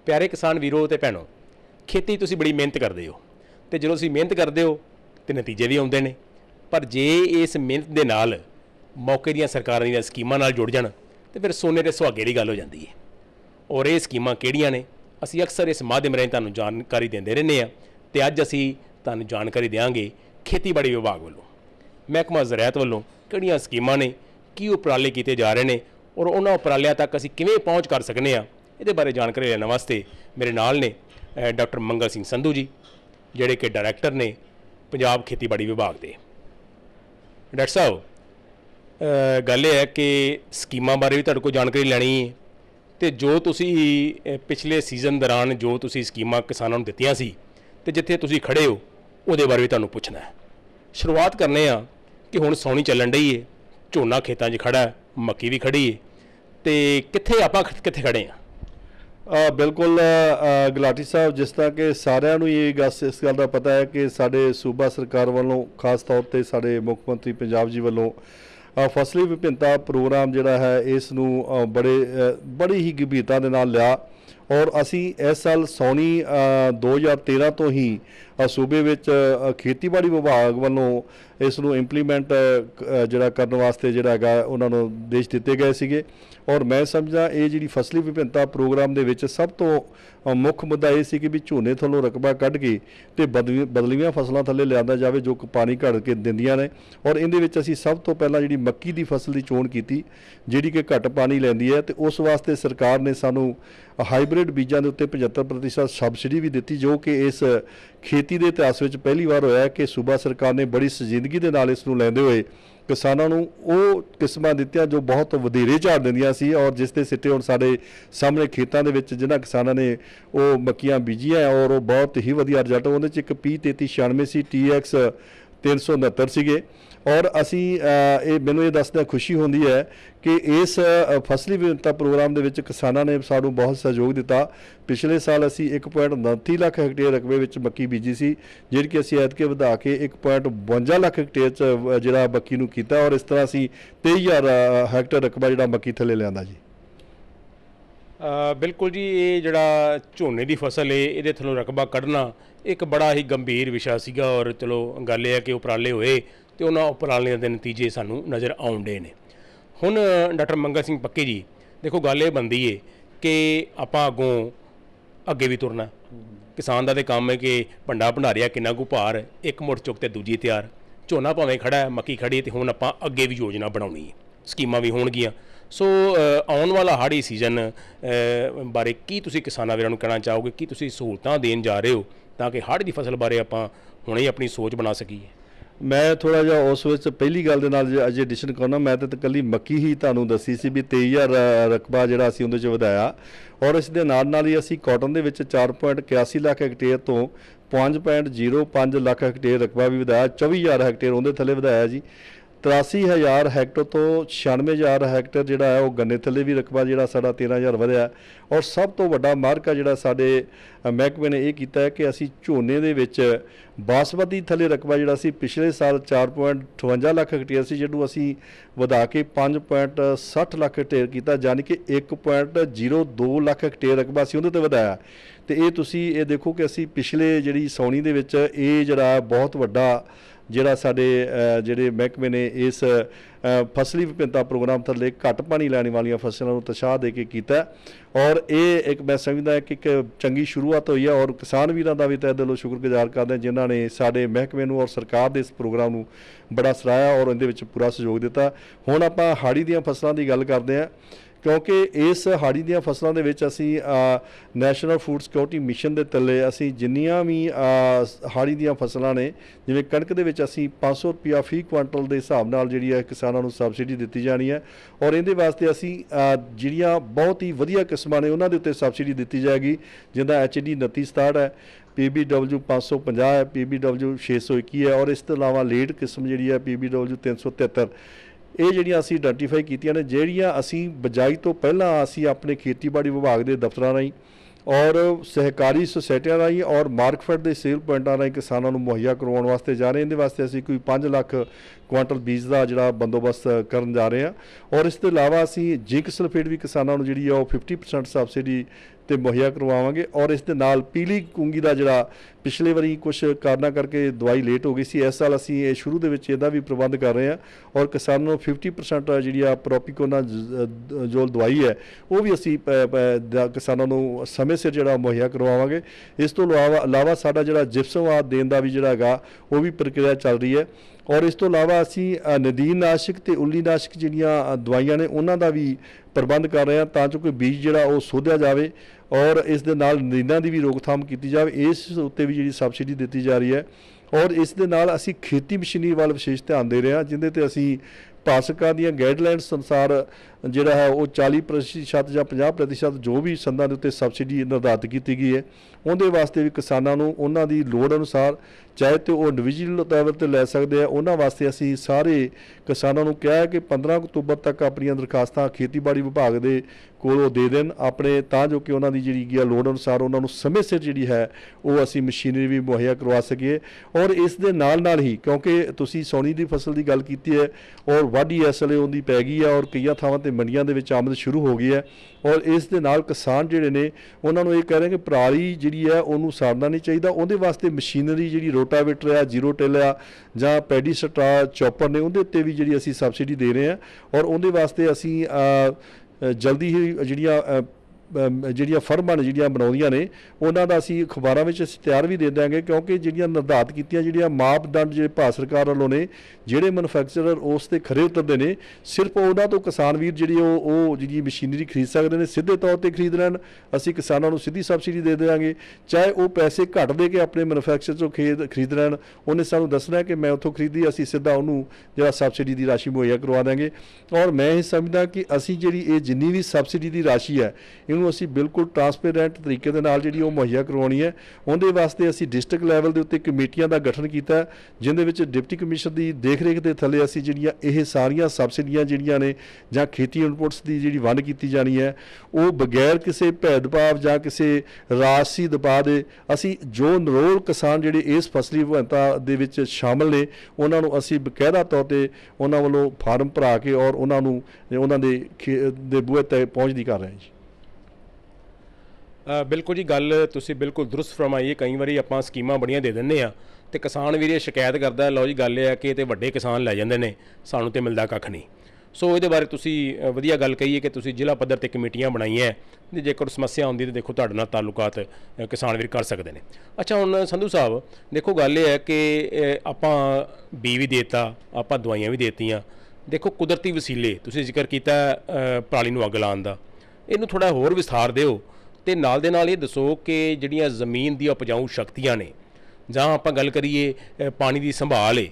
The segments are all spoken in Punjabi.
प्यारे किसान वीरो ते भैणों, खेती तुसीं बड़ी मेहनत करते हो तो जो तुसीं मेहनत करते हो तो नतीजे भी आउंदे ने। पर जे इस मेहनत के नाल मौके दी सरकारां दी स्कीमां नाल जुड़ जाण तो फिर सोने के सुहागे की गल हो जाती है। और ये स्कीमां किहड़ियां ने असीं अक्सर इस माध्यम राहीं तुहानूं जानकारी देंदे रहंदे आ ते अज्ज असीं तुहानूं जानकारी देंगे खेतीबाड़ी विभाग वालों, महकमा ज़राअत वालों किहड़ियां स्कीमां ने, की उपराले किए जा रहे हैं और उन्होंने उपरालियां तक असीं किवें पहुँच कर सकने आ। ये बारे जानकारी लेने वास्ते मेरे नाल ने डॉक्टर मंगल सिंह संधू जी, जिहड़े कि डायरैक्टर ने पंजाब खेतीबाड़ी विभाग के। डॉक्टर साहब, गल है कि स्कीमां बारे भी तुहाडे कोल जानकारी लैनी है तो जो तुसी पिछले सीजन दौरान जो तुसी स्कीमां किसानों नूं दित्तियां सी ते जिथे तुसी खड़े हो उहदे बारे भी तुहानूं पुछना है। शुरुआत करने आ कि हुण सौणी चलन डई है, झोना खेतां 'च खड़ा है, मक्की भी खड़ी है, तो कित्थे आपां कित्थे खड़े हैं? बिल्कुल गुलाटी साहब, जिस तरह कि सारिਆਂ ਨੂੰ ये इस गल का पता है कि साडे सूबा सरकार वालों खास तौर पर साडे मुख मंत्री पंजाब जी वालों फसली विभिन्नता प्रोग्राम जिहड़ा है इस नूं बड़ी ही गंभीरता दे नाल लिया और असी इस साल सौनी 2013 तो ही सूबे विच खेतीबाड़ी विभाग वालों इस नूं इंप्लीमेंट जिहड़ा करन वास्ते जिहड़ा हैगा उन्हां नूं आदेश दिते गए सीगे। और मैं समझदा ये जिहड़ी फसली विभिन्नता प्रोग्राम दे विच सब तो मुख मुद्दा ये सी कि भी झोने थल्लों रकबा कढ के ते बदलवीआं फसलां थल्ले लिआंदा जावे जो पानी घड़ के दिंदियां ने। और इहदे विच असीं सब तो पहलां जिहड़ी मक्की दी फसल दी चोण कीती जिहड़ी कि घट पानी लैंदी है, तो उस वास्ते सरकार ने सानूं हाईब्रिड बीजां दे उत्ते 75% सबसिडी भी दित्ती, जो कि इस खेती के इतिहास में पहली बार होया कि सूबा सरकार ने बड़ी संजीदगी दे नाल इस नूं लैंदे होए किसानों नूं वो किस्मां दित्तियां जो बहुत वधेरे झाड़ दिंदियां सी। और जिस दे सिੱਟੇ हुण साडे सामने खेतां दे विच जिन्हां किसानां ने वो मक्कियां बीजियां और वो बहुत ही वधिया रिजल्ट उहदे च एक P3396 सी TX 369 सीगे। और असी मैनूं ये दसदिआं खुशी होंदी है कि इस फसली विभिन्नता प्रोग्राम दे विच किसानां ने सानूं बहुत सहयोग दिता। पिछले साल असी 1.29 लाख हैक्टेयर रकबे विच मक्की बीजी सी, जिहड़ी कि असी ऐतके वधा के 1.52 लाख हैक्टेयर च जिहड़ा मक्की नूं कीता और इस तरह असी 23,000 हैक्टेयर रकबा जिहड़ा मक्की थल्ले लिआंदा जी। बिल्कुल जी, ये जिहड़ा झोने की फसल है ये थल्लों रकबा कढ़ना एक बड़ा ही गंभीर विषय सीगा। और चलो गल है कि उपराले होए तो उन्होंने उपरालियां के नतीजे सानूं नज़र आउण डे ने। हुण डॉक्टर मंगल सिंह पक्की जी, देखो गल ये बनती है कि आपां अगों अगे भी तुरना। किसान का तो काम है कि भंडा भंडारिया किन्ना कु भार, एक मुठ चुक ते दूजी तैयार। झोना भावें खड़ा है, मक्की खड़ी है, तो हुण आपां अगे भी योजना बनाउणी है, स्कीमां भी होणगियां। सो आउण वाला हाड़ी सीजन बारे की तुसीं किसानां वीरां नूं कहना चाहोगे, की तुसीं सहूलतां देण जा रहे हो ताकि हाड़ी दी फसल बारे आपां हुणे ही अपनी सोच बना सकीए? मैं थोड़ा जिहा उस विच पहली गल दे नाल अजे एडिशन करना, मैं तो कल्ली मक्की ही तुहानूं दसी सी भी 23,000 रकबा जिहड़ा असीं उहदे च वधाया। और इस दे नाल नाल ही असीं कॉटन दे विच 4.81 लाख हैक्टेयर तो 5.05 लाख हैक्टेयर रकबा भी वधाया, 24,000 हैक्टेयर उहदे थल्ले वधाया जी। 83,000 हैक्टर तो 96,000 हैक्टर जिहड़ा है वो गन्ने थल्ले भी रकबा जिहड़ा साडा 13,000 वधिया। और सब तो वड्डा मार्क है जिहड़ा साडे महकमे ने यह कीता है कि असीं झोने दे विच बासमती थल्ले रकबा जिहड़ा सी पिछले साल 4.58 लाख हैक्टेयर सी, जिहनूं असीं वधा के 5.60 लाख हैक्टेयर कीता, यानी कि 1.02 लाख हैक्टेयर रकबा असीं उहदे ते वधाया। तो ये तुसीं ये देखो कि असीं पिछले जिहड़ी सौणी दे विच ये जिहड़ा बहुत वड्डा जिहड़ा साडे जिहड़े महकमे ने इस फसली विभिन्नता प्रोग्राम थल्ले घट पानी लैण वालियां फसलों नूं उत्साह दे के कीता। और ये एक मैं समझदा कि एक चंगी शुरुआत हुई है और किसान वीरां दा भी तहे दिलों शुक्रगुजार करदे जिन्हां ने साडे महकमे नूं और सरकार दे इस प्रोग्राम नूं बड़ा सराहिਆ और इहदे विच पूरा सहयोग दिता। हुण आपां हाड़ी दीआं फसलां दी गल करदे हां, क्योंकि इस हाड़ी दीआं फसलों के विच असीं नैशनल फूड सिक्योरिटी मिशन के तले असीं जिन्नियां भी हाड़ी दीआं फसलां ने, जिवें कणक दे विच असीं 500 रुपया फी क्वांटल के हिसाब नाल जिहड़ी है किसानां नूं सबसिडी दित्ती जानी है। और इहदे वास्ते असीं जिहड़ियां बहुत ही वधिया किस्मां ने उन्हां दे उत्ते सबसिडी दित्ती जाएगी, जिहदा HD 2967 है, PBW 550 है, PBW 621 है। और इस तो इलावा लेट किस्म जिहड़ी है PBW 373 ਇਹ ਜਿਹੜੀਆਂ ਅਸੀਂ ਆਇਡੈਂਟੀਫਾਈ ਕੀਤੀਆਂ ਨੇ, ਜਿਹੜੀਆਂ ਅਸੀਂ ਬਿਜਾਈ ਤੋਂ ਪਹਿਲਾਂ ਅਸੀਂ ਆਪਣੇ ਖੇਤੀਬਾੜੀ ਵਿਭਾਗ ਦੇ ਦਫ਼ਤਰਾਂ ਰਾਹੀਂ और सहकारी सोसाइटियां राही और मार्कफेड के सेल पॉइंटा राही किसानों को मुहैया करवाने वास्ते जा रहे हैं। इहदे वास्ते असीं कोई 5 लाख ਕੁਆਂਟਲ ਬੀਜ ਦਾ ਜਿਹੜਾ ਬੰਦੋਬਸਤ ਕਰਨ ਜਾ ਰਹੇ ਹਾਂ। ਔਰ ਇਸ ਤੋਂ ਇਲਾਵਾ ਅਸੀਂ ਜ਼ਿੰਕ ਸਲਫੇਟ ਵੀ ਕਿਸਾਨਾਂ ਨੂੰ ਜਿਹੜੀ ਆ ਉਹ 50% ਸਬਸਿਡੀ ਤੇ ਮੁਹੱਈਆ ਕਰਵਾਵਾਂਗੇ। ਔਰ ਇਸ ਦੇ ਨਾਲ ਪੀਲੀ ਕੂੰਗੀ ਦਾ ਜਿਹੜਾ ਪਿਛਲੇ ਵਾਰੀ ਕੁਝ ਕਾਰਨਾਂ ਕਰਕੇ ਦਵਾਈ ਲੇਟ ਹੋ ਗਈ ਸੀ, ਇਸ ਸਾਲ ਅਸੀਂ ਇਹ ਸ਼ੁਰੂ ਦੇ ਵਿੱਚ ਇਹਦਾ ਵੀ ਪ੍ਰਬੰਧ ਕਰ ਰਹੇ ਹਾਂ। ਔਰ ਕਿਸਾਨਾਂ ਨੂੰ 50% ਜਿਹੜੀ ਆ ਪ੍ਰੋਪੀਕੋਨਾ ਜੋ ਦਵਾਈ ਹੈ ਉਹ ਵੀ ਅਸੀਂ ਕਿਸਾਨਾਂ ਨੂੰ ਸਮੇਂ ਸਿਰ ਜਿਹੜਾ ਮੁਹੱਈਆ ਕਰਵਾਵਾਂਗੇ। ਇਸ ਤੋਂ ਇਲਾਵਾ ਸਾਡਾ ਜਿਹੜਾ ਜਿਪਸਮ ਆਦਿ ਦੇਣ ਦਾ ਵੀ ਜਿਹੜਾ ਹੈਗਾ ਉਹ ਵੀ ਪ੍ਰਕਿਰਿਆ ਚੱਲ ਰਹੀ ਹੈ। ਔਰ ਇਸ ਤੋਂ ਇਲਾਵਾ ਅਸੀਂ ਨਦੀਨ ਨਾਸ਼ਕ ਤੇ ਉੱਲੀ ਨਾਸ਼ਕ ਜਿਹੜੀਆਂ ਦਵਾਈਆਂ ਨੇ ਉਹਨਾਂ ਦਾ ਵੀ ਪ੍ਰਬੰਧ ਕਰ ਰਹੇ ਹਾਂ ਤਾਂ ਜੋ ਕੋਈ ਬੀਜ ਜਿਹੜਾ ਉਹ ਸੋਧਿਆ ਜਾਵੇ ਔਰ ਇਸ ਦੇ ਨਾਲ ਨਦੀਨਾਂ ਦੀ ਵੀ ਰੋਕਥਾਮ ਕੀਤੀ ਜਾਵੇ। ਇਸ ਉੱਤੇ ਵੀ ਜਿਹੜੀ ਸਬਸਿਡੀ ਦਿੱਤੀ ਜਾ ਰਹੀ ਹੈ। ਔਰ ਇਸ ਦੇ ਨਾਲ ਅਸੀਂ ਖੇਤੀ ਮਸ਼ੀਨਰੀ ਵੱਲ ਵਿਸ਼ੇਸ਼ ਧਿਆਨ ਦੇ ਰਹੇ ਹਾਂ, ਜਿਹਦੇ ਤੇ ਅਸੀਂ ਭਾਰਤ ਸਰਕਾਰ ਦੀਆਂ ਗਾਈਡਲਾਈਨਸ ਅਨੁਸਾਰ ਜਿਹੜਾ ਹੈ ਉਹ 40% ਜਾਂ 50% ਜੋ ਵੀ ਸੰਦਾਂ ਦੇ ਉੱਤੇ ਸਬਸਿਡੀ ਨਿਰਧਾਰਿਤ ਕੀਤੀ ਗਈ ਹੈ ਉਹਦੇ ਵਾਸਤੇ ਵੀ ਕਿਸਾਨਾਂ ਨੂੰ ਉਹਨਾਂ ਦੀ ਲੋੜ ਅਨੁਸਾਰ ਚਾਹੇ ਤੇ ਉਹ ਇੰਡੀਵਿਜੂਅਲ ਲੈਵਲ ਤੇ ਲੈ ਸਕਦੇ ਆ। ਉਹਨਾਂ ਵਾਸਤੇ ਅਸੀਂ ਸਾਰੇ ਕਿਸਾਨਾਂ ਨੂੰ ਕਿਹਾ ਹੈ ਕਿ 15 ਅਕਤੂਬਰ ਤੱਕ ਆਪਣੀਆਂ ਦਰਖਾਸਤਾਂ ਖੇਤੀਬਾੜੀ ਵਿਭਾਗ ਦੇ ਕੋਲ ਉਹ ਦੇ ਦੇਣ ਆਪਣੇ, ਤਾਂ ਜੋ ਕਿ ਉਹਨਾਂ ਦੀ ਜਿਹੜੀ ਆ ਲੋੜ ਅਨੁਸਾਰ ਉਹਨਾਂ ਨੂੰ ਸਮੇਂ ਸਿਰ ਜਿਹੜੀ ਹੈ ਉਹ ਅਸੀਂ ਮਸ਼ੀਨਰੀ ਵੀ ਮੁਹੱਈਆ ਕਰਵਾ ਸਕੀਏ। ਔਰ ਇਸ ਦੇ ਨਾਲ ਹੀ ਕਿਉਂਕਿ ਤੁਸੀਂ ਸੌਣੀ ਦੀ ਫਸਲ ਦੀ ਗੱਲ ਕੀਤੀ ਹੈ ਔਰ ਵਾਢੀ ਇਸ ਵੇਲੇ ਉਹਦੀ ਪੈ ਗਈ ਹੈ ਔਰ ਕਈਆਂ ਥਾਵਾਂ ਤੇ ਮੰਡੀਆਂ ਦੇ ਵਿੱਚ ਆਮਦ ਸ਼ੁਰੂ ਹੋ ਗਈ ਹੈ। ਔਰ ਇਸ ਦੇ ਨਾਲ ਕਿਸਾਨ ਜਿਹੜੇ ਨੇ ਉਹਨਾਂ ਨੂੰ ਇਹ ਕਹਿ ਰਹੇ ਕਿ ਪਰਾਲੀ ਜਿਹੜੀ ਹੈ ਉਹਨੂੰ ਸਾੜਨਾ ਨਹੀਂ ਚਾਹੀਦਾ, ਉਹਦੇ ਵਾਸਤੇ ਮਸ਼ੀਨਰੀ ਜਿਹੜੀ ਰੋਟਾਵੇਟਰ ਆ, ਜ਼ੀਰੋ ਟਿਲ ਆ ਜਾਂ ਪੈਡੀ ਸਟਰਾ ਚੌਪਰ ਨੇ ਉਹਦੇ ਉੱਤੇ ਵੀ ਜਿਹੜੀ ਅਸੀਂ ਸਬਸਿਡੀ ਦੇ ਰਹੇ ਹਾਂ। ਔਰ ਉਹਦੇ ਵਾਸਤੇ ਅਸੀਂ ਜਲਦੀ ਹੀ ਜਿਹੜੀਆਂ ਫਰਮਾਂ ਨੇ ਜਿਹੜੀਆਂ ਬਣਾਉਂਦੀਆਂ ਨੇ ਉਹਨਾਂ ਦਾ ਅਸੀਂ ਅਖਬਾਰਾਂ ਵਿੱਚ ਅਸੀਂ ਤਿਆਰ ਵੀ ਦੇ ਦਿਆਂਗੇ, ਕਿਉਂਕਿ ਜਿਹੜੀਆਂ ਨਿਰਧਾਰਿਤ ਕੀਤੀਆਂ ਜਿਹੜੀਆਂ ਮਾਪਦੰਡ ਜਿਹੜੇ ਭਾਰਤ ਸਰਕਾਰ ਵੱਲੋਂ ਨੇ ਜਿਹੜੇ ਮੈਨੂਫੈਕਚਰਰ ਉਸ ਤੇ ਖਰੇ ਉਤਰਦੇ ਨੇ ਸਿਰਫ ਉਹਨਾਂ ਤੋਂ ਕਿਸਾਨ ਵੀਰ ਜਿਹੜੀ ਉਹ ਜਿਹੜੀ ਮਸ਼ੀਨਰੀ ਖਰੀਦ ਸਕਦੇ ਨੇ, ਸਿੱਧੇ ਤੌਰ ਤੇ ਖਰੀਦ ਲੈਣ। ਅਸੀਂ ਕਿਸਾਨਾਂ ਨੂੰ ਸਿੱਧੀ ਸਬਸਿਡੀ ਦੇ ਦੇਵਾਂਗੇ, ਚਾਹੇ ਉਹ ਪੈਸੇ ਘੱਟ ਦੇ ਕੇ ਆਪਣੇ ਮੈਨੂਫੈਕਚਰ ਤੋਂ ਖਰੀਦ ਲੈਣ। ਉਹਨੇ ਸਾਨੂੰ ਦੱਸਣਾ ਕਿ ਮੈਂ ਉੱਥੋਂ ਖਰੀਦੀ, ਅਸੀਂ ਸਿੱਧਾ ਉਹਨੂੰ ਜਿਹੜਾ ਸਬਸਿਡੀ ਦੀ ਰਾਸ਼ੀ ਮੁਹੱਈਆ ਕਰਵਾ ਦਾਂਗੇ। ਔਰ ਮੈਂ ਇਹ ਸਮਝਦਾ ਕਿ ਅਸੀਂ ਜਿਹੜੀ ਇਹ ਜਿੰਨੀ ਵੀ ਸਬਸਿਡੀ ਦੀ ਰਾਸ਼ੀ ਹੈ ਇਹਨੂੰ ਅਸੀਂ ਬਿਲਕੁਲ ਟਰਾਂਸਪੇਰੈਂਟ ਤਰੀਕੇ ਦੇ ਨਾਲ ਜਿਹੜੀ ਉਹ ਮੁਹੱਈਆ ਕਰਵਾਉਣੀ ਹੈ। ਉਹਦੇ ਵਾਸਤੇ ਅਸੀਂ ਡਿਸਟ੍ਰਿਕਟ ਲੈਵਲ ਦੇ ਉੱਤੇ ਕਮੇਟੀਆਂ ਦਾ ਗਠਨ ਕੀਤਾ, ਜਿਹਦੇ ਵਿੱਚ ਡਿਪਟੀ ਕਮਿਸ਼ਨਰ ਦੀ ਦੇਖਰੇਖ ਦੇ ਥੱਲੇ ਅਸੀਂ ਜਿਹੜੀਆਂ ਇਹ ਸਾਰੀਆਂ ਸਬਸਿਡੀਆਂ ਜਿਹੜੀਆਂ ਨੇ ਜਾਂ ਖੇਤੀ ਇਨਪੁਟਸ ਦੀ ਜਿਹੜੀ ਵੰਡ ਕੀਤੀ ਜਾਣੀ ਹੈ ਉਹ ਬਗੈਰ ਕਿਸੇ ਭੇਦਭਾਵ ਜਾਂ ਕਿਸੇ ਰਾਜਸੀ ਦਬਾਅ ਦੇ ਅਸੀਂ ਜੋ ਨਰੋਲ ਕਿਸਾਨ ਜਿਹੜੇ ਇਸ ਫਸਲੀ ਵਿਭਿੰਨਤਾ ਦੇ ਵਿੱਚ ਸ਼ਾਮਲ ਨੇ ਉਹਨਾਂ ਨੂੰ ਅਸੀਂ ਬਕਾਇਦਾ ਤੌਰ ਤੇ ਉਹਨਾਂ ਵੱਲੋਂ ਫਾਰਮ ਭਰਾ ਕੇ ਔਰ ਉਹਨਾਂ ਨੂੰ ਉਹਨਾਂ ਦੇ ਬੂਹੇ ਤੇ ਪਹੁੰਚਦੀ ਕਰ ਰਹੇ ਹਾਂ ਜੀ। ਬਿਲਕੁਲ ਜੀ, ਗੱਲ ਤੁਸੀਂ ਬਿਲਕੁਲ ਦਰੁਸਤ ਫਰਮਾਈ ਹੈ। ਕਈ ਵਾਰੀ ਆਪਾਂ ਸਕੀਮਾਂ ਬੜੀਆਂ ਦੇ ਦਿੰਦੇ ਆ ਤੇ ਕਿਸਾਨ ਵੀਰ ਇਹ ਸ਼ਿਕਾਇਤ ਕਰਦਾ, ਲਓ ਜੀ ਗੱਲ ਇਹ ਹੈ ਕਿ ਇਹ ਤੇ ਵੱਡੇ ਕਿਸਾਨ ਲੈ ਜਾਂਦੇ ਨੇ, ਸਾਨੂੰ ਤੇ ਮਿਲਦਾ ਕੱਖ ਨਹੀਂ। ਸੋ ਇਹਦੇ ਬਾਰੇ ਤੁਸੀਂ ਵਧੀਆ ਗੱਲ ਕਹੀ ਹੈ ਕਿ ਤੁਸੀਂ ਜ਼ਿਲ੍ਹਾ ਪੱਧਰ ਤੇ ਕਮੇਟੀਆਂ ਬਣਾਈਆਂ, ਜੇਕਰ ਸਮੱਸਿਆ ਆਉਂਦੀ ਤਾਂ ਦੇਖੋ ਤੁਹਾਡੇ ਨਾਲ ਤਾਲੁਕਾਤ ਕਿਸਾਨ ਵੀਰ ਕਰ ਸਕਦੇ ਨੇ। ਅੱਛਾ, ਹੁਣ ਸੰਧੂ ਸਾਹਿਬ ਦੇਖੋ ਗੱਲ ਇਹ ਹੈ ਕਿ ਆਪਾਂ ਬੀ ਵੀ ਦੇਤਾ, ਆਪਾਂ ਦਵਾਈਆਂ ਵੀ ਦੇਤੀਆਂ। ਦੇਖੋ ਕੁਦਰਤੀ ਵਸੀਲੇ ਤੁਸੀਂ ਜ਼ਿਕਰ ਕੀਤਾ ਪਰਾਲੀ ਨੂੰ ਅੱਗ ਲਾਉਣ ਦਾ, ਇਹਨੂੰ ਥੋੜ੍ਹਾ ਹੋਰ ਵਿਸਥਾਰ ਦਿਓ ਤੇ ਨਾਲ ਦੇ ਨਾਲ ਇਹ ਦੱਸੋ ਕਿ ਜਿਹੜੀਆਂ ਜ਼ਮੀਨ ਦੀਆਂ ਉਪਜਾਊ ਸ਼ਕਤੀਆਂ ਨੇ ਜਾਂ ਆਪਾਂ ਗੱਲ ਕਰੀਏ ਪਾਣੀ ਦੀ ਸੰਭਾਲ ਹੈ,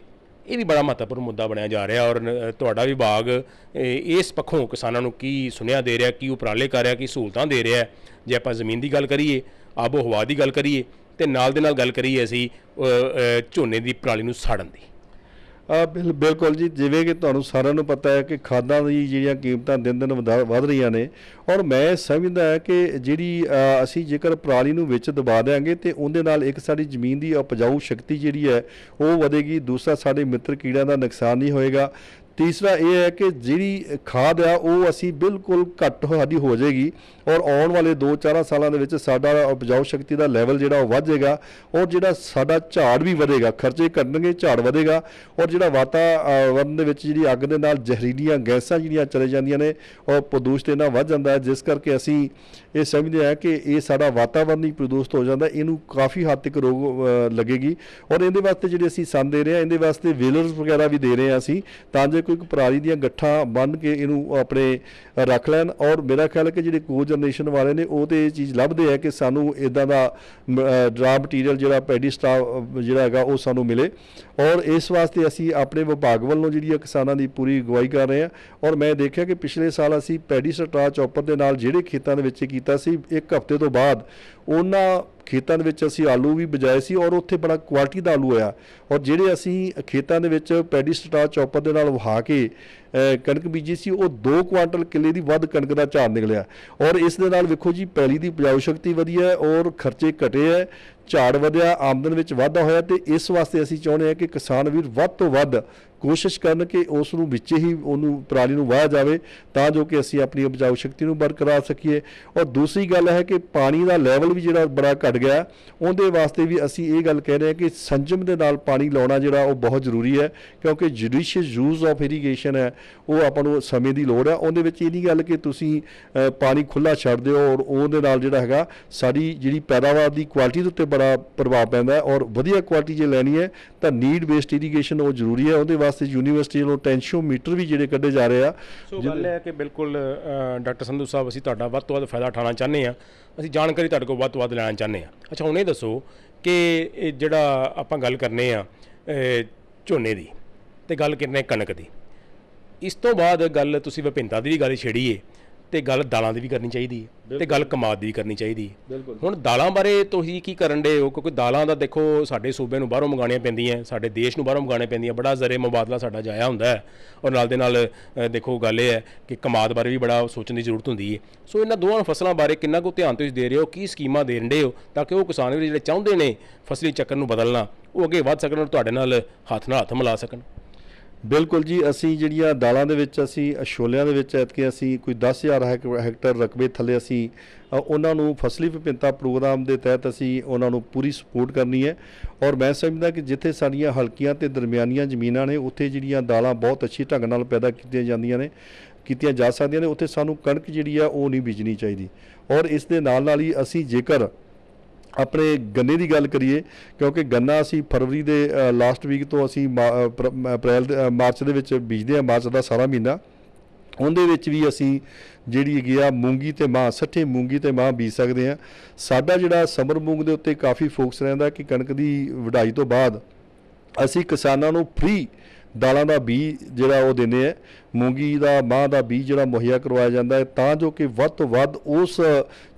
ਇਹ ਵੀ ਬੜਾ ਮਹੱਤਵਪੂਰਨ ਮੁੱਦਾ ਬਣਿਆ ਜਾ ਰਿਹਾ। ਔਰ ਤੁਹਾਡਾ ਵਿਭਾਗ ਇਸ ਪੱਖੋਂ ਕਿਸਾਨਾਂ ਨੂੰ ਕੀ ਸੁਨੇਹਾ ਦੇ ਰਿਹਾ, ਕੀ ਉਪਰਾਲੇ ਕਰ ਰਿਹਾ, ਕੀ ਸਹੂਲਤਾਂ ਦੇ ਰਿਹਾ। ਜੇ ਆਪਾਂ ਜ਼ਮੀਨ ਦੀ ਗੱਲ ਕਰੀਏ, ਆਬੋ ਹਵਾ ਦੀ ਗੱਲ ਕਰੀਏ ਤੇ ਨਾਲ ਦੇ ਨਾਲ ਗੱਲ ਕਰੀਏ ਅਸੀਂ ਝੋਨੇ ਦੀ ਪਰਾਲੀ ਨੂੰ ਸਾੜਨ ਦੀ। ਬਿਲਕੁਲ ਜੀ, ਜਿਵੇਂ ਕਿ ਤੁਹਾਨੂੰ ਸਾਰਿਆਂ ਨੂੰ ਪਤਾ ਹੈ ਕਿ ਖਾਦਾਂ ਦੀ ਜਿਹੜੀਆਂ ਕੀਮਤਾਂ ਦਿਨ ਦਿਨ ਵਧ ਰਹੀਆਂ ਨੇ ਔਰ ਮੈਂ ਸਮਝਦਾ ਹੈ ਕਿ ਜਿਹੜੀ ਅਸੀਂ ਜੇਕਰ ਪਰਾਲੀ ਨੂੰ ਵਿੱਚ ਦਬਾ ਦਿਆਂਗੇ ਤੇ ਉਹਦੇ ਨਾਲ ਇੱਕ ਸਾਡੀ ਜ਼ਮੀਨ ਦੀ ਉਪਜਾਊ ਸ਼ਕਤੀ ਜਿਹੜੀ ਹੈ ਉਹ ਵਧੇਗੀ, ਦੂਸਰਾ ਸਾਡੇ ਮਿੱਤਰ ਕੀੜਿਆਂ ਦਾ ਨੁਕਸਾਨ ਨਹੀਂ ਹੋਏਗਾ, ਤੀਸਰਾ ਇਹ ਹੈ ਕਿ ਜਿਹੜੀ ਖਾਦ ਆ ਉਹ ਅਸੀਂ ਬਿਲਕੁਲ ਘੱਟ ਸਾਡੀ ਹੋ ਜਾਏਗੀ ਔਰ ਆਉਣ ਵਾਲੇ 2-4 ਸਾਲਾਂ ਦੇ ਵਿੱਚ ਸਾਡਾ ਉਪਜਾਊ ਸ਼ਕਤੀ ਦਾ ਲੈਵਲ ਜਿਹੜਾ ਉਹ ਵੱਧ ਜਾਏਗਾ ਔਰ ਜਿਹੜਾ ਸਾਡਾ ਝਾੜ ਵੀ ਵਧੇਗਾ, ਖਰਚੇ ਘਟਣਗੇ, ਝਾੜ ਵਧੇਗਾ ਔਰ ਜਿਹੜਾ ਵਾਤਾਵਰਨ ਦੇ ਵਿੱਚ ਜਿਹੜੀ ਅੱਗ ਦੇ ਨਾਲ ਜ਼ਹਿਰੀਲੀਆਂ ਗੈਸਾਂ ਜਿਹੜੀਆਂ ਚਲੇ ਜਾਂਦੀਆਂ ਨੇ ਔਰ ਪ੍ਰਦੂਸ਼ਿਤ ਇਹਨਾਂ ਵੱਧ ਜਾਂਦਾ ਹੈ, ਜਿਸ ਕਰਕੇ ਅਸੀਂ ਇਹ ਸਮਝਦੇ ਹਾਂ ਕਿ ਇਹ ਸਾਡਾ ਵਾਤਾਵਰਨ ਹੀ ਪ੍ਰਦੂਸ਼ਿਤ ਹੋ ਜਾਂਦਾ, ਇਹਨੂੰ ਕਾਫੀ ਹੱਦ ਤੱਕ ਰੋਕ ਲੱਗੇਗੀ। ਔਰ ਇਹਦੇ ਵਾਸਤੇ ਜਿਹੜੇ ਅਸੀਂ ਸੰਦ ਦੇ ਰਹੇ ਹਾਂ, ਇਹਦੇ ਵਾਸਤੇ ਵੇਲਰਸ ਵਗੈਰਾ ਵੀ ਦੇ ਰਹੇ ਹਾਂ ਅਸੀਂ, ਤਾਂ ਜੋ ਕੋਈ ਪਰਾਲੀ ਦੀਆਂ ਗੱਠਾਂ ਬੰਨ੍ਹ ਕੇ ਇਹਨੂੰ ਆਪਣੇ ਰੱਖ ਲੈਣ। ਔਰ ਮੇਰਾ ਖਿਆਲ ਹੈ ਕਿ ਜਿਹੜੇ ਕੋ ਜਨਰੇਸ਼ਨ ਵਾਲੇ ਨੇ ਉਹ ਤੇ ਇਹ ਚੀਜ਼ ਲੱਭਦੇ ਹੈ ਕਿ ਸਾਨੂੰ ਇੱਦਾਂ ਦਾ ਰਾ ਮਟੀਰੀਅਲ ਜਿਹੜਾ ਪੈਡੀ ਸਟਾਫ ਜਿਹੜਾ ਹੈਗਾ ਉਹ ਸਾਨੂੰ ਮਿਲੇ ਔਰ ਇਸ ਵਾਸਤੇ ਅਸੀਂ ਆਪਣੇ ਵਿਭਾਗ ਵੱਲੋਂ ਜਿਹੜੀ ਕਿਸਾਨਾਂ ਦੀ ਪੂਰੀ ਅਗਵਾਈ ਕਰ ਰਹੇ ਹਾਂ। ਔਰ ਮੈਂ ਦੇਖਿਆ ਕਿ ਪਿਛਲੇ ਸਾਲ ਅਸੀਂ ਪੈਡੀ ਸਟਰਾ ਚੌਪਰ ਦੇ ਨਾਲ ਜਿਹੜੇ ਖੇਤਾਂ ਦੇ ਵਿੱਚ ਕੀਤਾ ਸੀ, ਇੱਕ ਹਫ਼ਤੇ ਤੋਂ ਬਾਅਦ ਉਹਨਾਂ ਖੇਤਾਂ ਦੇ ਵਿੱਚ ਅਸੀਂ ਆਲੂ ਵੀ ਬਜਾਏ ਸੀ ਔਰ ਉੱਥੇ ਬੜਾ ਕੁਆਲਿਟੀ ਦਾ ਆਲੂ ਆਇਆ। ਔਰ ਜਿਹੜੇ ਅਸੀਂ ਖੇਤਾਂ ਦੇ ਵਿੱਚ ਪੈਡੀ ਸਟਰਾ ਚੌਪਰ ਦੇ ਨਾਲ ਵਹਾ ਕੇ ਕਣਕ ਬੀਜੀ ਸੀ ਉਹ 2 ਕੁਆਂਟਲ ਕਿੱਲੇ ਦੀ ਵੱਧ ਕਣਕ ਦਾ ਝਾੜ ਨਿਕਲਿਆ। ਔਰ ਇਸ ਦੇ ਨਾਲ ਵੇਖੋ ਜੀ ਪੈਲੀ ਦੀ ਉਪਜਾਊ ਸ਼ਕਤੀ ਵਧੀ ਹੈ ਔਰ ਖਰਚੇ ਘਟੇ ਹੈ, ਝਾੜ ਵਧਿਆ, ਆਮਦਨ ਵਿੱਚ ਵਾਧਾ ਹੋਇਆ। ਤੇ ਇਸ ਵਾਸਤੇ ਅਸੀਂ ਚਾਹੁੰਦੇ ਹਾਂ ਕਿ ਕਿਸਾਨ ਵੀਰ ਵੱਧ ਤੋਂ ਵੱਧ ਕੋਸ਼ਿਸ਼ ਕਰਨ ਕਿ ਉਸ ਨੂੰ ਵਿੱਚ ਹੀ ਉਹਨੂੰ ਪਰਾਲੀ ਨੂੰ ਵਾਹਿਆ ਜਾਵੇ ਤਾਂ ਜੋ ਕਿ ਅਸੀਂ ਆਪਣੀ ਉਪਜਾਊ ਸ਼ਕਤੀ ਨੂੰ ਬਰਕਰਾਰ ਸਕੀਏ। ਔਰ ਦੂਸਰੀ ਗੱਲ ਹੈ ਕਿ ਪਾਣੀ ਦਾ ਲੈਵਲ ਵੀ ਜਿਹੜਾ ਬੜਾ ਘਟ ਗਿਆ, ਉਹਦੇ ਵਾਸਤੇ ਵੀ ਅਸੀਂ ਇਹ ਗੱਲ ਕਹਿ ਰਹੇ ਹਾਂ ਕਿ ਸੰਜਮ ਦੇ ਨਾਲ ਪਾਣੀ ਲਾਉਣਾ ਜਿਹੜਾ ਉਹ ਬਹੁਤ ਜ਼ਰੂਰੀ ਹੈ, ਕਿਉਂਕਿ ਜੁਡੀਸ਼ੀਅਸ ਯੂਜ਼ ਆਫ ਇਰੀਗੇਸ਼ਨ ਹੈ ਉਹ ਆਪਾਂ ਨੂੰ ਸਮੇਂ ਦੀ ਲੋੜ ਹੈ। ਉਹਦੇ ਵਿੱਚ ਇਹ ਨਹੀਂ ਗੱਲ ਕਿ ਤੁਸੀਂ ਪਾਣੀ ਖੁੱਲ੍ਹਾ ਛੱਡ ਦਿਓ ਔਰ ਉਹਦੇ ਨਾਲ ਜਿਹੜਾ ਹੈਗਾ ਸਾਡੀ ਜਿਹੜੀ ਪੈਦਾਵਾਰ ਦੀ ਕੁਆਲਿਟੀ ਦੇ ਉੱਤੇ ਬੜਾ ਪ੍ਰਭਾਵ ਪੈਂਦਾ ਹੈ। ਔਰ ਵਧੀਆ ਕੁਆਲਿਟੀ ਜੇ ਲੈਣੀ ਹੈ ਤਾਂ ਨੀਡ ਬੇਸਡ ਇਰੀਗੇਸ਼ਨ ਉਹ ਜ਼ਰੂਰੀ ਹੈ। ਉਹਦੇ ਵਾਸਤੇ ਯੂਨੀਵਰਸਿਟੀ ਵੱਲੋਂ ਟੈਂਸ਼ੀਓਮੀਟਰ ਵੀ ਜਿਹੜੇ ਕੱਢੇ ਜਾ ਰਹੇ ਆ। ਸੋ ਗੱਲ ਹੈ ਕਿ ਬਿਲਕੁਲ ਡਾਕਟਰ ਸੰਧੂ ਸਾਹਿਬ, ਅਸੀਂ ਤੁਹਾਡਾ ਵੱਧ ਤੋਂ ਵੱਧ ਫਾਇਦਾ ਉਠਾਉਣਾ ਚਾਹੁੰਦੇ ਹਾਂ, ਅਸੀਂ ਜਾਣਕਾਰੀ ਤੁਹਾਡੇ ਕੋਲ ਵੱਧ ਤੋਂ ਵੱਧ ਲੈਣਾ ਚਾਹੁੰਦੇ ਹਾਂ। ਅੱਛਾ, ਹੁਣ ਇਹ ਦੱਸੋ ਕਿ ਇਹ ਜਿਹੜਾ ਆਪਾਂ ਗੱਲ ਕਰਨੇ ਆ ਝੋਨੇ ਦੀ ਤੇ ਗੱਲ ਕਰਨੇ ਕਣਕ ਦੀ, ਇਸ ਤੋਂ ਬਾਅਦ ਗੱਲ ਤੁਸੀਂ ਵਿਭਿੰਨਤਾ ਦੀ ਵੀ ਗੱਲ ਛੇੜੀਏ ਤੇ ਗੱਲ ਦਾਲਾਂ ਦੀ ਵੀ ਕਰਨੀ ਚਾਹੀਦੀ ਹੈ ਤੇ ਗੱਲ ਕਮਾਦ ਦੀ ਵੀ ਕਰਨੀ ਚਾਹੀਦੀ ਹੈ। ਹੁਣ ਦਾਲਾਂ ਬਾਰੇ ਤੁਸੀਂ ਕੀ ਕਰਨ ਡੇ ਹੋ? ਕਿਉਂਕਿ ਦਾਲਾਂ ਦਾ ਦੇਖੋ ਸਾਡੇ ਸੂਬੇ ਨੂੰ ਬਾਹਰੋਂ ਮੰਗਾਉਣੀਆਂ ਪੈਂਦੀਆਂ, ਸਾਡੇ ਦੇਸ਼ ਨੂੰ ਬਾਹਰੋਂ ਮੰਗਾਉਣੀਆਂ ਪੈਂਦੀਆਂ, ਬੜਾ ਜ਼ਰੇ ਮੁਬਾਦਲਾ ਸਾਡਾ ਜਾਇਆ ਹੁੰਦਾ ਹੈ। ਔਰ ਨਾਲ ਦੇ ਨਾਲ ਦੇਖੋ ਗੱਲ ਇਹ ਹੈ ਕਿ ਕਮਾਦ ਬਾਰੇ ਵੀ ਬੜਾ ਸੋਚਣ ਦੀ ਜ਼ਰੂਰਤ ਹੁੰਦੀ ਹੈ। ਸੋ ਇਹਨਾਂ ਦੋਵਾਂ ਫਸਲਾਂ ਬਾਰੇ ਕਿੰਨਾ ਕੁ ਧਿਆਨ ਤੁਸੀਂ ਦੇ ਰਹੇ ਹੋ, ਕੀ ਸਕੀਮਾਂ ਦੇ ਰਹੇ ਹੋ ਤਾਂ ਕਿ ਉਹ ਕਿਸਾਨ ਵੀ ਜਿਹੜੇ ਚਾਹੁੰਦੇ ਨੇ ਫਸਲੀ ਚੱਕਰ ਨੂੰ ਬਦਲਣਾ ਉਹ ਅੱਗੇ ਵੱਧ ਸਕਣ ਔਰ ਤੁਹਾਡੇ ਨਾਲ ਹੱਥ ਮਿਲਾ ਸਕਣ? ਬਿਲਕੁਲ ਜੀ, ਅਸੀਂ ਜਿਹੜੀਆਂ ਦਾਲਾਂ ਦੇ ਵਿੱਚ ਅਸੀਂ ਛੋਲਿਆਂ ਦੇ ਵਿੱਚ ਐਤਕੀ ਅਸੀਂ ਕੋਈ 10,000 ਹੈਕਟਰ ਰਕਬੇ ਥੱਲੇ ਅਸੀਂ ਉਹਨਾਂ ਨੂੰ ਫਸਲੀ ਵਿਭਿੰਨਤਾ ਪ੍ਰੋਗਰਾਮ ਦੇ ਤਹਿਤ ਅਸੀਂ ਉਹਨਾਂ ਨੂੰ ਪੂਰੀ ਸਪੋਰਟ ਕਰਨੀ ਹੈ। ਔਰ ਮੈਂ ਸਮਝਦਾ ਕਿ ਜਿੱਥੇ ਸਾਡੀਆਂ ਹਲਕੀਆਂ ਤੇ ਦਰਮਿਆਨੀਆਂ ਜ਼ਮੀਨਾਂ ਨੇ ਉੱਥੇ ਜਿਹੜੀਆਂ ਦਾਲਾਂ ਬਹੁਤ ਅੱਛੀ ਢੰਗ ਨਾਲ ਪੈਦਾ ਕੀਤੀਆਂ ਜਾ ਸਕਦੀਆਂ ਨੇ, ਉੱਥੇ ਸਾਨੂੰ ਕਣਕ ਜਿਹੜੀ ਆ ਉਹ ਨਹੀਂ ਬੀਜਣੀ ਚਾਹੀਦੀ। ਔਰ ਇਸ ਦੇ ਨਾਲ ਹੀ ਅਸੀਂ ਜੇਕਰ ਆਪਣੇ ਗੰਨੇ ਦੀ ਗੱਲ ਕਰੀਏ, ਕਿਉਂਕਿ ਗੰਨਾ ਅਸੀਂ ਫਰਵਰੀ ਦੇ ਲਾਸਟ ਵੀਕ ਤੋਂ ਅਸੀਂ ਮਾਰਚ ਦੇ ਵਿੱਚ ਬੀਜਦੇ ਹਾਂ, ਮਾਰਚ ਦਾ ਸਾਰਾ ਮਹੀਨਾ। ਉਹਦੇ ਵਿੱਚ ਵੀ ਅਸੀਂ ਜਿਹੜੀ ਹੈਗੀ ਆ ਮੂੰਗੀ ਤੇ ਮਾਂ, ਸੱਠੇ ਮੂੰਗੀ ਤੇ ਮਾਂ ਬੀਜ ਸਕਦੇ ਹਾਂ। ਸਾਡਾ ਜਿਹੜਾ ਸਮਰ ਮੂੰਗ ਦੇ ਉੱਤੇ ਕਾਫੀ ਫੋਕਸ ਰਹਿੰਦਾ ਕਿ ਕਣਕ ਦੀ ਵਢਾਈ ਤੋਂ ਬਾਅਦ ਅਸੀਂ ਕਿਸਾਨਾਂ ਨੂੰ ਫ੍ਰੀ ਦਾਲਾਂ ਦਾ ਬੀਜ ਜਿਹੜਾ ਉਹ ਦਿੰਦੇ ਆ, ਮੂੰਗੀ ਦਾ ਮਾਂ ਦਾ ਬੀਜ ਜਿਹੜਾ ਮੁਹੱਈਆ ਕਰਵਾਇਆ ਜਾਂਦਾ ਹੈ ਤਾਂ ਜੋ ਕਿ ਵੱਧ ਤੋਂ ਵੱਧ ਉਸ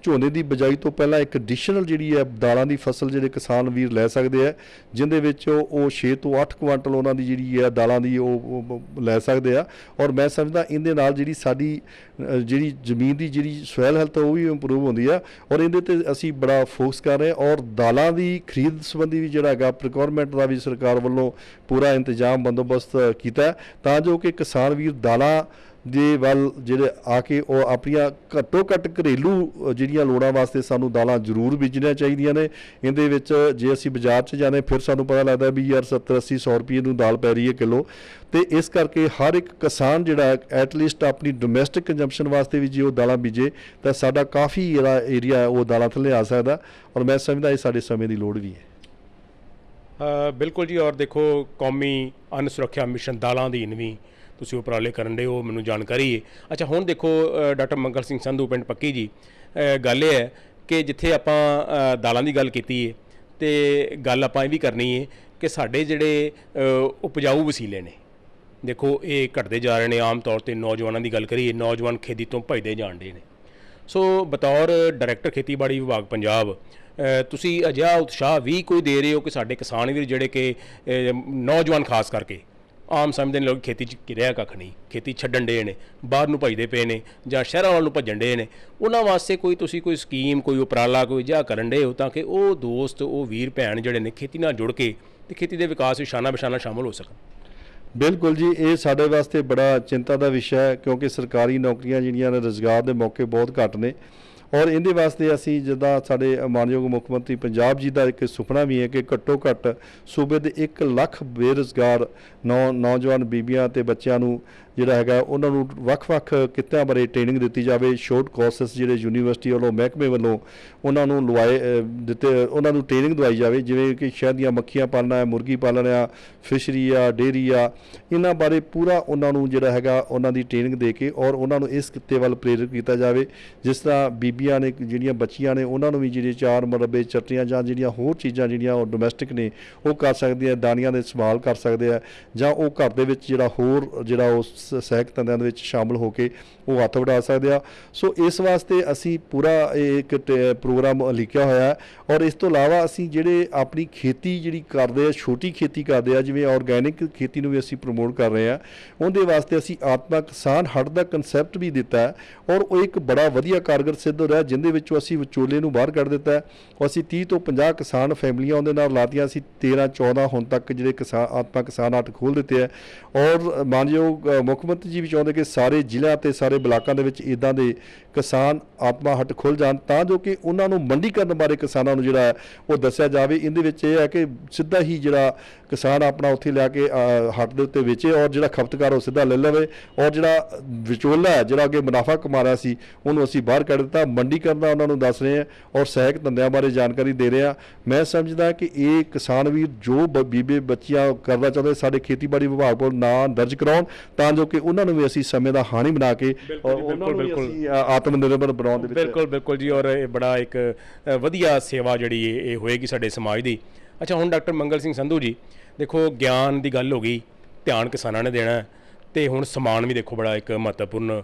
ਝੋਨੇ ਦੀ ਬਿਜਾਈ ਤੋਂ ਪਹਿਲਾਂ ਇੱਕ ਐਡੀਸ਼ਨਲ ਜਿਹੜੀ ਹੈ ਦਾਲਾਂ ਦੀ ਫਸਲ ਜਿਹੜੇ ਕਿਸਾਨ ਵੀਰ ਲੈ ਸਕਦੇ ਆ, ਜਿਹਦੇ ਵਿੱਚ ਉਹ 6 ਤੋਂ 8 ਕੁਆਂਟਲ ਉਹਨਾਂ ਦੀ ਜਿਹੜੀ ਹੈ ਦਾਲਾਂ ਦੀ ਉਹ ਲੈ ਸਕਦੇ ਆ। ਔਰ ਮੈਂ ਸਮਝਦਾ ਇਹਦੇ ਨਾਲ ਜਿਹੜੀ ਸਾਡੀ ਜਿਹੜੀ ਜ਼ਮੀਨ ਦੀ ਜਿਹੜੀ ਸੋਇਲ ਹੈਲਥ ਉਹ ਵੀ ਇੰਪਰੂਵ ਹੁੰਦੀ ਆ। ਔਰ ਇਹਦੇ 'ਤੇ ਅਸੀਂ ਬੜਾ ਫੋਕਸ ਕਰ ਰਹੇ ਹਾਂ। ਔਰ ਦਾਲਾਂ ਦੀ ਖਰੀਦ ਸੰਬੰਧੀ ਵੀ ਜਿਹੜਾ ਹੈਗਾ ਪ੍ਰੋਕਿਉਰਮੈਂਟ ਦਾ ਵੀ ਸਰਕਾਰ ਵੱਲੋਂ ਪੂਰਾ ਇੰਤਜ਼ਾਮ ਬੰਦੋਬਸਤ ਕੀਤਾ ਤਾਂ ਜੋ ਕਿ ਕਿਸਾਨ ਵੀਰ ਦਾਲਾਂ ਦੇ ਵੱਲ ਜਿਹੜੇ ਆ ਕੇ ਉਹ ਆਪਣੀਆਂ ਘੱਟੋ ਘੱਟ ਘਰੇਲੂ ਜਿਹੜੀਆਂ ਲੋੜਾਂ ਵਾਸਤੇ ਸਾਨੂੰ ਦਾਲਾਂ ਜ਼ਰੂਰ ਬੀਜਣੀਆਂ ਚਾਹੀਦੀਆਂ ਨੇ। ਇਹਦੇ ਵਿੱਚ ਜੇ ਅਸੀਂ ਬਾਜ਼ਾਰ 'ਚ ਜਾਂਦੇ ਫਿਰ ਸਾਨੂੰ ਪਤਾ ਲੱਗਦਾ ਵੀ ਯਾਰ 70-80-100 ਰੁਪਏ ਨੂੰ ਦਾਲ ਪੈ ਰਹੀ ਹੈ ਕਿਲੋ। ਤੇ ਇਸ ਕਰਕੇ ਹਰ ਇੱਕ ਕਿਸਾਨ ਜਿਹੜਾ ਐਟਲੀਸਟ ਆਪਣੀ ਡੋਮੈਸਟਿਕ ਕੰਜ਼ੰਪਸ਼ਨ ਵਾਸਤੇ ਵੀ ਜੇ ਉਹ ਦਾਲਾਂ ਬੀਜੇ ਤਾਂ ਸਾਡਾ ਕਾਫੀ ਜਿਹੜਾ ਏਰੀਆ ਉਹ ਦਾਲਾਂ ਥੱਲੇ ਆ ਸਕਦਾ। ਔਰ ਮੈਂ ਸਮਝਦਾ ਇਹ ਸਾਡੇ ਸਮੇਂ ਦੀ ਲੋੜ ਵੀ ਹੈ। ਬਿਲਕੁਲ ਜੀ। ਔਰ ਦੇਖੋ ਕੌਮੀ ਅੰਨ ਸੁਰੱਖਿਆ ਮਿਸ਼ਨ ਦਾਲਾਂ ਦੀ ਵੀ ਤੁਸੀਂ ਉਪਰਾਲੇ ਕਰਨ ਦੇ, ਉਹ ਮੈਨੂੰ ਜਾਣਕਾਰੀ ਹੈ। ਅੱਛਾ, ਹੁਣ ਦੇਖੋ ਡਾਕਟਰ ਮੰਗਲ ਸਿੰਘ ਸੰਧੂ ਪਿੰਡ ਪੱਕੀ ਜੀ, ਗੱਲ ਇਹ ਹੈ ਕਿ ਜਿੱਥੇ ਆਪਾਂ ਦਾਲਾਂ ਦੀ ਗੱਲ ਕੀਤੀ ਹੈ ਤੇ ਗੱਲ ਆਪਾਂ ਇਹ ਵੀ ਕਰਨੀ ਹੈ ਕਿ ਸਾਡੇ ਜਿਹੜੇ ਉਪਜਾਊ ਵਸੀਲੇ ਨੇ ਦੇਖੋ ਇਹ ਘਟਦੇ ਜਾ ਰਹੇ ਨੇ। ਆਮ ਤੌਰ 'ਤੇ ਨੌਜਵਾਨਾਂ ਦੀ ਗੱਲ ਕਰੀਏ, ਨੌਜਵਾਨ ਖੇਤੀ ਤੋਂ ਭੱਜਦੇ ਜਾਣ ਡੇ ਨੇ। ਸੋ ਬਤੌਰ ਡਾਇਰੈਕਟਰ ਖੇਤੀਬਾੜੀ ਵਿਭਾਗ ਪੰਜਾਬ ਤੁਸੀਂ ਅਜਿਹਾ ਉਤਸ਼ਾਹ ਵੀ ਕੋਈ ਦੇ ਰਹੇ ਹੋ ਕਿ ਸਾਡੇ ਕਿਸਾਨ ਵੀਰ ਜਿਹੜੇ ਕਿ ਨੌਜਵਾਨ ਖਾਸ ਕਰਕੇ ਆਮ ਸਮਝਦੇ ਨੇ ਲੋਕ ਖੇਤੀ 'ਚ ਰਿਹਾ ਕੱਖ ਨਹੀਂ, ਖੇਤੀ ਛੱਡਣ ਡੇ ਨੇ, ਬਾਹਰ ਨੂੰ ਭੱਜਦੇ ਪਏ ਨੇ ਜਾਂ ਸ਼ਹਿਰਾਂ ਵੱਲ ਨੂੰ ਭੱਜਣ ਡੇ ਨੇ, ਉਹਨਾਂ ਵਾਸਤੇ ਤੁਸੀਂ ਕੋਈ ਸਕੀਮ, ਕੋਈ ਉਪਰਾਲਾ, ਕੋਈ ਅਜਿਹਾ ਕਰਨ ਡੇ ਹੋ ਤਾਂ ਕਿ ਉਹ ਦੋਸਤ, ਉਹ ਵੀਰ ਭੈਣ ਜਿਹੜੇ ਨੇ ਖੇਤੀ ਨਾਲ ਜੁੜ ਕੇ ਤੇ ਖੇਤੀ ਦੇ ਵਿਕਾਸ ਵਿੱਚ ਸ਼ਾਨਾ ਬਸ਼ਾਨਾ ਸ਼ਾਮਲ ਹੋ ਸਕਣ? ਬਿਲਕੁਲ ਜੀ, ਇਹ ਸਾਡੇ ਵਾਸਤੇ ਬੜਾ ਚਿੰਤਾ ਦਾ ਵਿਸ਼ਾ ਹੈ ਕਿਉਂਕਿ ਸਰਕਾਰੀ ਨੌਕਰੀਆਂ ਜਿਹੜੀਆਂ ਨੇ, ਰੁਜ਼ਗਾਰ ਦੇ ਮੌਕੇ ਬਹੁਤ ਘੱਟ ਨੇ। ਔਰ ਇਹਦੇ ਵਾਸਤੇ ਅਸੀਂ ਜਿੱਦਾਂ ਸਾਡੇ ਮਾਨਯੋਗ ਮੁੱਖ ਮੰਤਰੀ ਪੰਜਾਬ ਜੀ ਦਾ ਇੱਕ ਸੁਪਨਾ ਵੀ ਹੈ ਕਿ ਘੱਟੋ ਘੱਟ ਸੂਬੇ ਦੇ 1 ਲੱਖ ਬੇਰੁਜ਼ਗਾਰ ਨੌਜਵਾਨ ਬੀਬੀਆਂ ਅਤੇ ਬੱਚਿਆਂ ਨੂੰ ਜਿਹੜਾ ਹੈਗਾ ਉਹਨਾਂ ਨੂੰ ਵੱਖ-ਵੱਖ ਕਿੱਤਿਆਂ ਬਾਰੇ ਟ੍ਰੇਨਿੰਗ ਦਿੱਤੀ ਜਾਵੇ। ਸ਼ੋਰਟ ਕੋਰਸਿਸ ਜਿਹੜੇ ਯੂਨੀਵਰਸਿਟੀ ਵੱਲੋਂ, ਮਹਿਕਮੇ ਵੱਲੋਂ ਉਹਨਾਂ ਨੂੰ ਉਹਨਾਂ ਨੂੰ ਟ੍ਰੇਨਿੰਗ ਦਵਾਈ ਜਾਵੇ, ਜਿਵੇਂ ਕਿ ਸ਼ਹਿਦ ਦੀਆਂ ਮੱਖੀਆਂ ਪਾਲਣਾ ਹੈ, ਮੁਰਗੀ ਪਾਲਣ ਆ, ਫਿਸ਼ਰੀ ਆ, ਡੇਅਰੀ ਆ, ਇਹਨਾਂ ਬਾਰੇ ਪੂਰਾ ਉਹਨਾਂ ਨੂੰ ਜਿਹੜਾ ਹੈਗਾ ਉਹਨਾਂ ਦੀ ਟ੍ਰੇਨਿੰਗ ਦੇ ਕੇ ਔਰ ਉਹਨਾਂ ਨੂੰ ਇਸ ਕਿੱਤੇ ਵੱਲ ਪ੍ਰੇਰਿਤ ਕੀਤਾ ਜਾਵੇ। ਜਿਸ ਤਰ੍ਹਾਂ ਬੀਬੀਆਂ ਨੇ, ਜਿਹੜੀਆਂ ਬੱਚੀਆਂ ਨੇ, ਉਹਨਾਂ ਨੂੰ ਵੀ ਜਿਹੜੇ 4 ਮੁਰੱਬੇ, ਚਟਨੀਆਂ ਜਾਂ ਜਿਹੜੀਆਂ ਹੋਰ ਚੀਜ਼ਾਂ ਜਿਹੜੀਆਂ ਉਹ ਡੋਮੈਸਟਿਕ ਨੇ ਉਹ ਕਰ ਸਕਦੀਆਂ, ਦਾਣੀਆਂ ਦੇ ਸੰਭਾਲ ਕਰ ਸਕਦੇ ਆ, ਜਾਂ ਉਹ ਘਰ ਦੇ ਵਿੱਚ ਜਿਹੜਾ ਹੋਰ ਜਿਹੜਾ ਉਹ ਸਹਾਇਕ ਧੰਦਿਆਂ ਦੇ ਵਿੱਚ ਸ਼ਾਮਲ ਹੋ ਕੇ ਉਹ ਹੱਥ ਵਟਾ ਸਕਦੇ ਆ। ਸੋ ਇਸ ਵਾਸਤੇ ਅਸੀਂ ਪੂਰਾ ਇਹ ਇੱਕ ਪ੍ਰੋਗਰਾਮ ਲਿਖਿਆ ਹੋਇਆ ਹੈ। ਔਰ ਇਸ ਤੋਂ ਇਲਾਵਾ ਅਸੀਂ ਜਿਹੜੇ ਆਪਣੀ ਖੇਤੀ ਜਿਹੜੀ ਕਰਦੇ ਆ, ਛੋਟੀ ਖੇਤੀ ਕਰਦੇ ਆ, ਜਿਵੇਂ ਆਰਗੈਨਿਕ ਖੇਤੀ ਨੂੰ ਵੀ ਅਸੀਂ ਪ੍ਰਮੋਟ ਕਰ ਰਹੇ ਹਾਂ, ਉਹਦੇ ਵਾਸਤੇ ਅਸੀਂ ਆਤਮਾ ਕਿਸਾਨ ਹੱਟ ਦਾ ਕਨਸੈਪਟ ਵੀ ਦਿੱਤਾ ਹੈ। ਔਰ ਉਹ ਇੱਕ ਬੜਾ ਵਧੀਆ ਕਾਰਗਰ ਸਿੱਧ ਹੋ ਰਿਹਾ, ਜਿਹਦੇ ਵਿੱਚੋਂ ਅਸੀਂ ਵਿਚੋਲੇ ਨੂੰ ਬਾਹਰ ਕੱਢ ਦਿੱਤਾ ਹੈ। ਅਸੀਂ 30 ਤੋਂ 50 ਕਿਸਾਨ ਫੈਮਲੀਆਂ ਉਹਦੇ ਨਾਲ ਲਾਤੀਆਂ। ਅਸੀਂ 13-14 ਹੁਣ ਤੱਕ ਜਿਹੜੇ ਆਤਮਾ ਕਿਸਾਨ ਹੱਟ ਖੋਲ੍ਹ ਦਿੱਤੇ ਹੈ। ਔਰ ਮਾਨਯੋਗ ਮੁੱਖ ਮੰਤਰੀ ਜੀ ਵੀ ਚਾਹੁੰਦੇ ਕਿ ਸਾਰੇ ਜ਼ਿਲ੍ਹਿਆਂ ਤੇ ਸਾਰੇ ਬਲਾਕਾਂ ਦੇ ਵਿੱਚ ਇੱਦਾਂ ਦੇ ਕਿਸਾਨ ਆਤਮਾ ਹੱਟ ਖੁੱਲ੍ਹ ਜਾਣ, ਤਾਂ ਜੋ ਕਿ ਉਹਨਾਂ ਨੂੰ ਮੰਡੀਕਰਨ ਬਾਰੇ ਕਿਸਾਨਾਂ ਨੂੰ ਜਿਹੜਾ ਹੈ ਉਹ ਦੱਸਿਆ ਜਾਵੇ। ਇਹਦੇ ਵਿੱਚ ਇਹ ਹੈ ਕਿ ਸਿੱਧਾ ਹੀ ਜਿਹੜਾ ਕਿਸਾਨ ਆਪਣਾ ਉੱਥੇ ਲਿਆ ਕੇ ਹੱਟ ਦੇ ਉੱਤੇ ਵੇਚੇ, ਔਰ ਜਿਹੜਾ ਖਪਤਕਾਰ ਉਹ ਸਿੱਧਾ ਲੈ ਲਵੇ, ਔਰ ਜਿਹੜਾ ਵਿਚੋਲਾ ਹੈ ਜਿਹੜਾ ਅੱਗੇ ਮੁਨਾਫਾ ਕਮਾ ਰਿਹਾ ਸੀ ਉਹਨੂੰ ਅਸੀਂ ਬਾਹਰ ਕੱਢ ਦਿੱਤਾ। ਮੰਡੀਕਰਨ ਦਾ ਉਹਨਾਂ ਨੂੰ ਦੱਸ ਰਹੇ ਹਾਂ ਔਰ ਸਹਾਇਕ ਧੰਦਿਆਂ ਬਾਰੇ ਜਾਣਕਾਰੀ ਦੇ ਰਹੇ ਹਾਂ। ਮੈਂ ਸਮਝਦਾ ਕਿ ਇਹ ਕਿਸਾਨ ਵੀਰ ਜੋ ਬੀਬੇ ਬੱਚੀਆਂ ਕਰਨਾ ਚਾਹੁੰਦੇ ਸਾਡੇ ਖੇਤੀਬਾੜੀ ਵਿਭਾਗ ਕੋਲ ਨਾਂ ਦਰਜ ਕਰਾਉਣ, ਤਾਂ ਜੋ ਕਿ ਉਹਨਾਂ ਨੂੰ ਵੀ ਅਸੀਂ ਸਮੇਂ ਦਾ ਹਾਣੀ ਬਣਾ ਕੇ ਔਰ ਉਹਨਾਂ ਨੂੰ ਵੀ ਅਸੀਂ ਆਤਮ ਨਿਰਭਰ ਬਣਾਉਣ ਦੇ ਵਿੱਚ ਬਿਲਕੁਲ ਜੀ। ਔਰ ਇਹ ਬੜਾ ਇੱਕ ਵਧੀਆ ਸੇਵਾ ਜਿਹੜੀ ਇਹ ਹੋਏਗੀ ਸਾਡੇ ਸਮਾਜ ਦੀ। ਅੱਛਾ, ਹੁਣ ਡਾਕਟਰ ਮੰਗਲ ਸਿੰਘ ਸੰਧੂ ਜੀ, ਦੇਖੋ ਗਿਆਨ ਦੀ ਗੱਲ ਹੋ ਗਈ, ਧਿਆਨ ਕਿਸਾਨਾਂ ਨੇ ਦੇਣਾ, ਤੇ ਹੁਣ ਸਮਾਨ ਵੀ ਦੇਖੋ ਬੜਾ ਇੱਕ ਮਹੱਤਵਪੂਰਨ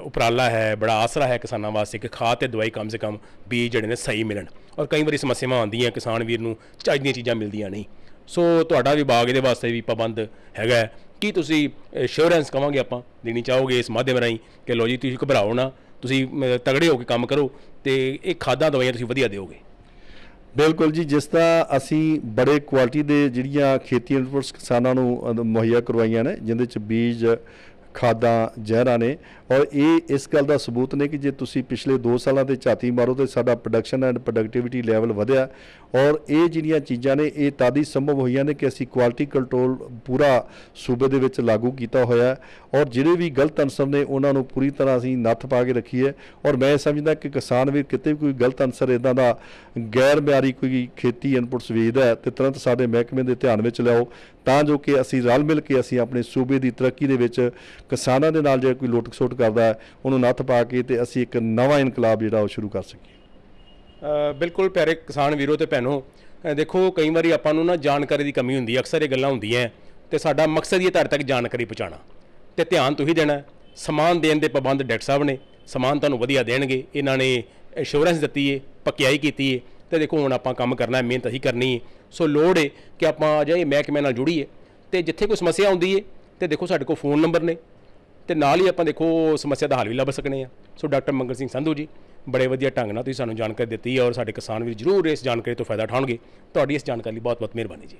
ਉਪਰਾਲਾ ਹੈ, ਬੜਾ ਆਸਰਾ ਹੈ ਕਿਸਾਨਾਂ ਵਾਸਤੇ ਕਿ ਖਾਦ ਤੇ ਦਵਾਈ ਕਮ ਸੇ ਕਮ ਬੀਜ ਜਿਹੜੇ ਨੇ ਸਹੀ ਮਿਲਣ। ਔਰ ਕਈ ਵਾਰੀ ਸਮੱਸਿਆਵਾਂ ਆਉਂਦੀਆਂ, ਕਿਸਾਨ ਵੀਰ ਨੂੰ ਚੱਜ ਦੀਆਂ ਚੀਜ਼ਾਂ ਮਿਲਦੀਆਂ ਨਹੀਂ। ਸੋ ਤੁਹਾਡਾ ਵਿਭਾਗ ਇਹਦੇ ਵਾਸਤੇ ਵੀ ਪਾਬੰਦ ਹੈਗਾ। ਕੀ ਤੁਸੀਂ ਇੰਸ਼ੋਰੈਂਸ ਕਹਾਂਗੇ ਆਪਾਂ ਦੇਣੀ ਚਾਹੋਗੇ ਇਸ ਮਾਧਿਅਮ ਰਾਹੀਂ ਕਿ ਲਓ ਜੀ ਤੁਸੀਂ ਘਬਰਾਓ ਨਾ, ਤੁਸੀਂ ਤਗੜੇ ਹੋ ਕੇ ਕੰਮ ਕਰੋ ਤੇ ਇਹ ਖਾਦਾਂ ਦਵਾਈਆਂ ਤੁਸੀਂ ਵਧੀਆ ਦਿਓਗੇ? ਬਿਲਕੁਲ ਜੀ, ਜਿਸ ਤਰ੍ਹਾਂ ਅਸੀਂ ਬੜੇ ਕੁਆਲਿਟੀ ਦੇ ਜਿਹੜੀਆਂ ਖੇਤੀ ਇਨਪੁਟਸ ਕਿਸਾਨਾਂ ਨੂੰ ਮੁਹੱਈਆ ਕਰਵਾਈਆਂ ਨੇ, ਜਿਹਦੇ 'ਚ ਬੀਜ, ਖਾਦਾਂ, ਜ਼ਹਿਰਾਂ ਨੇ। ਔਰ ਇਹ ਇਸ ਗੱਲ ਦਾ ਸਬੂਤ ਨੇ ਕਿ ਜੇ ਤੁਸੀਂ ਪਿਛਲੇ 2 ਸਾਲਾਂ ਦੇ ਝਾਤੀ ਮਾਰੋ ਤਾਂ ਸਾਡਾ ਪ੍ਰੋਡਕਸ਼ਨ ਐਂਡ ਪ੍ਰੋਡਕਟਿਵਿਟੀ ਲੈਵਲ ਵਧਿਆ। ਔਰ ਇਹ ਜਿਹੜੀਆਂ ਚੀਜ਼ਾਂ ਨੇ ਇਹ ਤਦ ਹੀ ਸੰਭਵ ਹੋਈਆਂ ਨੇ ਕਿ ਅਸੀਂ ਕੁਆਲਿਟੀ ਕੰਟਰੋਲ ਪੂਰਾ ਸੂਬੇ ਦੇ ਵਿੱਚ ਲਾਗੂ ਕੀਤਾ ਹੋਇਆ। ਔਰ ਜਿਹੜੇ ਵੀ ਗਲਤ ਅਨਸਰ ਨੇ ਉਹਨਾਂ ਨੂੰ ਪੂਰੀ ਤਰ੍ਹਾਂ ਅਸੀਂ ਨੱਥ ਪਾ ਕੇ ਰੱਖੀ ਹੈ। ਔਰ ਮੈਂ ਸਮਝਦਾ ਕਿ ਕਿਸਾਨ ਵੀ ਕਿਤੇ ਵੀ ਕੋਈ ਗਲਤ ਅਨਸਰ ਇੱਦਾਂ ਦਾ ਗੈਰ ਮਿਆਰੀ ਕੋਈ ਖੇਤੀ ਇਨਪੁਟਸ ਵੇਚਦਾ ਹੈ ਤੇ ਤੁਰੰਤ ਸਾਡੇ ਮਹਿਕਮੇ ਦੇ ਧਿਆਨ ਵਿੱਚ ਲਿਆਓ, ਤਾਂ ਜੋ ਕਿ ਅਸੀਂ ਰਲ ਮਿਲ ਕੇ ਅਸੀਂ ਆਪਣੇ ਸੂਬੇ ਦੀ ਤਰੱਕੀ ਦੇ ਵਿੱਚ ਕਿਸਾਨਾਂ ਦੇ ਨਾਲ ਜੇ ਕੋਈ ਲੁੱਟ ਖਸੁੱਟ ਕਰਦਾ ਹੈ ਉਹਨੂੰ ਨੱਥ ਪਾ ਕੇ ਤੇ ਅਸੀਂ ਇੱਕ ਨਵਾਂ ਇਨਕਲਾਬ ਜਿਹੜਾ ਉਹ ਸ਼ੁਰੂ ਕਰ ਸਕੀਏ। ਬਿਲਕੁਲ ਪਿਆਰੇ ਕਿਸਾਨ ਵੀਰੋ ਤੇ ਭੈਣੋ, ਦੇਖੋ ਕਈ ਵਾਰੀ ਆਪਾਂ ਨੂੰ ਨਾ ਜਾਣਕਾਰੀ ਦੀ ਕਮੀ ਹੁੰਦੀ ਹੈ, ਅਕਸਰ ਇਹ ਗੱਲਾਂ ਹੁੰਦੀਆਂ ਤੇ ਸਾਡਾ ਮਕਸਦ ਹੀ ਤੁਹਾਡੇ ਤੱਕ ਜਾਣਕਾਰੀ ਪਹੁੰਚਾਉਣਾ, ਤੇ ਧਿਆਨ ਤੁਸੀਂ ਦੇਣਾ। ਸਮਾਨ ਦੇਣ ਦੇ ਪਾਬੰਦ ਡਾਕਟਰ ਸਾਹਿਬ ਨੇ, ਸਮਾਨ ਤੁਹਾਨੂੰ ਵਧੀਆ ਦੇਣਗੇ। ਇਹਨਾਂ ਨੇ ਇੰਸ਼ੋਰੈਂਸ ਦਿੱਤੀ ਹੈ, ਪਕਿਆਈ ਕੀਤੀ ਹੈ, ਤੇ ਦੇਖੋ ਹੁਣ ਆਪਾਂ ਕੰਮ ਕਰਨਾ, ਮਿਹਨਤ ਅਸੀਂ ਕਰਨੀ ਹੈ। ਸੋ ਲੋੜ ਹੈ ਕਿ ਆਪਾਂ ਅਜਿਹੇ ਮਹਿਕਮੇ ਨਾਲ ਜੁੜੀਏ, ਤੇ ਜਿੱਥੇ ਕੋਈ ਸਮੱਸਿਆ ਆਉਂਦੀ ਹੈ ਤੇ ਦੇਖੋ ਸਾਡੇ ਕੋਲ ਫੋਨ ਨੰਬਰ ਨੇ, ਤੇ ਨਾਲ ਹੀ ਆਪਾਂ ਦੇਖੋ ਸਮੱਸਿਆ ਦਾ ਹੱਲ ਵੀ ਲੱਭ ਸਕਨੇ ਆ। ਸੋ ਡਾਕਟਰ ਮੰਗਲ ਸਿੰਘ ਸੰਧੂ ਜੀ, ਬੜੇ ਵਧੀਆ ਢੰਗ ਨਾਲ ਤੁਸੀਂ ਸਾਨੂੰ ਜਾਣਕਾਰੀ ਦਿੱਤੀ ਹੈ, ਔਰ ਸਾਡੇ ਕਿਸਾਨ ਵੀ ਜ਼ਰੂਰ ਇਸ ਜਾਣਕਾਰੀ ਤੋਂ ਫਾਇਦਾ ਉਠਾਉਣਗੇ। ਤੁਹਾਡੀ ਇਸ ਜਾਣਕਾਰੀ ਲਈ ਬਹੁਤ ਬਹੁਤ ਮਿਹਰਬਾਨੀ ਜੀ।